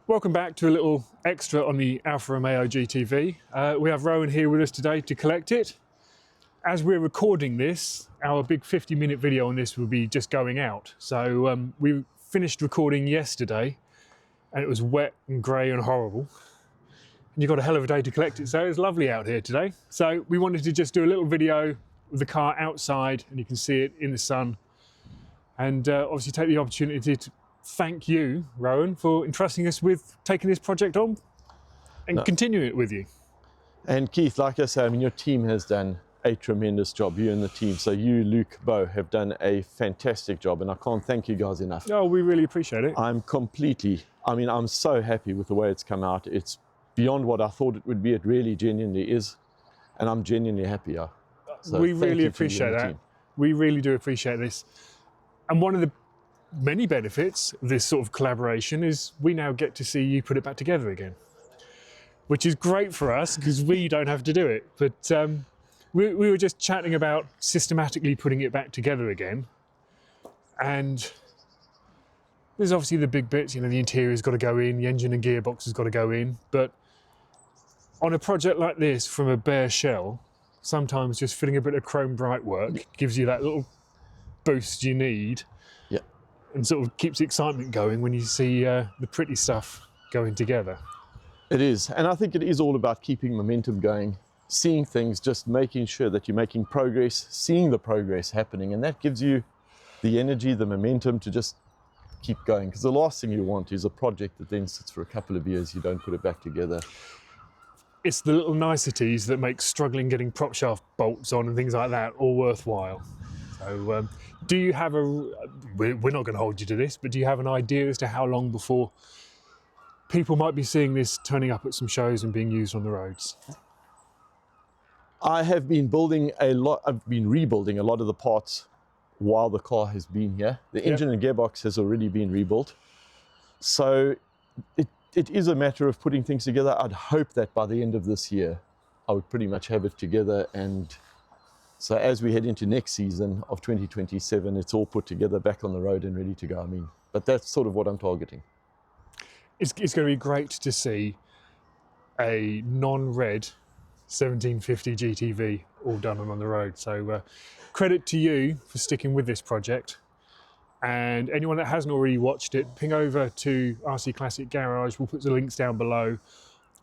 Welcome back to a little extra on the Alfa Romeo GTV. We have Rohan here with us today to collect it. As we're recording this, our big 50-minute video on this will be just going out. So we finished recording yesterday and it was wet and grey and horrible. And you've got a hell of a day to collect it, so it's lovely out here today. So we wanted to just do a little video with the car outside and you can see it in the sun. And obviously take the opportunity to thank you, Rohan, for entrusting us with taking this project on and continuing it with you. And Keith, like I say, I mean, your team has done a tremendous job, you and the team. So you, Luke, Bo, have done a fantastic job, and I can't thank you guys enough. Oh, we really appreciate it. I'm so happy with the way it's come out. It's beyond what I thought it would be. It really genuinely is, and I'm genuinely happy. So we really appreciate that. We really do appreciate this. And one of the many benefits of this sort of collaboration is we now get to see you put it back together again, which is great for us because we don't have to do it. But we were just chatting about systematically putting it back together again. And there's obviously the big bits, you know, the interior's got to go in, the engine and gearbox has got to go in. But on a project like this, from a bare shell, sometimes just fitting a bit of chrome bright work gives you that little boost you need. Yeah. And sort of keeps the excitement going when you see the pretty stuff going together. It is, and I think it is all about keeping momentum going, seeing things, just making sure that you're making progress, seeing the progress happening, and that gives you the energy, the momentum to just keep going. Because the last thing you want is a project that then sits for a couple of years, you don't put it back together. It's the little niceties that make struggling getting prop shaft bolts on and things like that all worthwhile. So do you have we're not going to hold you to this, but do you have an idea as to how long before people might be seeing this turning up at some shows and being used on the roads? I have been building I've been rebuilding a lot of the parts while the car has been here. The engine and gearbox has already been rebuilt. So it is a matter of putting things together. I'd hope that by the end of this year, I would pretty much have it together. And so as we head into next season of 2027, it's all put together, back on the road and ready to go. I mean, but that's sort of what I'm targeting. It's going to be great to see a non-red 1750 GTV all done and on the road. So credit to you for sticking with this project. And anyone that hasn't already watched it, ping over to RC Classic Garage. We'll put the links down below.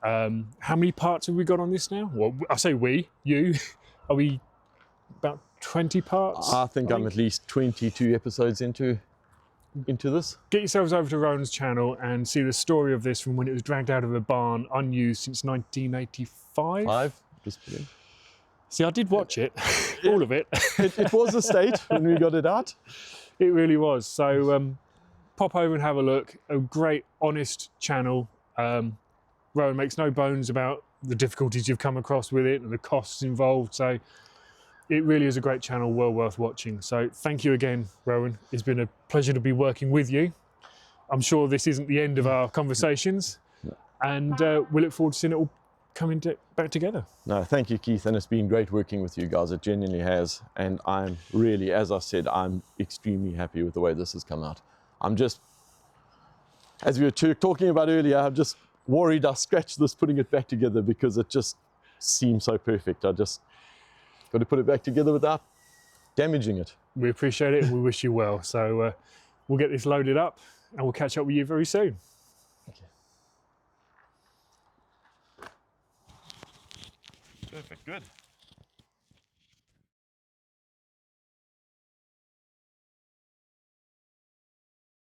How many parts have we got on this now? Well, I say you. Are we about 20 parts? I think I'm at least 22 episodes into this. Get yourselves over to Rohan's channel and see the story of this from when it was dragged out of a barn, unused since 1985. See, I did watch it, all of it. It was a state when we got it out. It really was. So pop over and have a look. A great, honest channel. Rohan makes no bones about the difficulties you've come across with it and the costs involved. So it really is a great channel, well worth watching. So thank you again, Rohan. It's been a pleasure to be working with you. I'm sure this isn't the end of our conversations, and we look forward to seeing it all coming back together. No, thank you, Keith, and it's been great working with you guys. It genuinely has, and I'm really, as I said, I'm extremely happy with the way this has come out. I'm just, as we were talking about earlier, I'm just worried I scratched this putting it back together because it just seems so perfect. I just got to put it back together without damaging it. We appreciate it and we wish you well. So we'll get this loaded up and we'll catch up with you very soon. Okay. Perfect, good.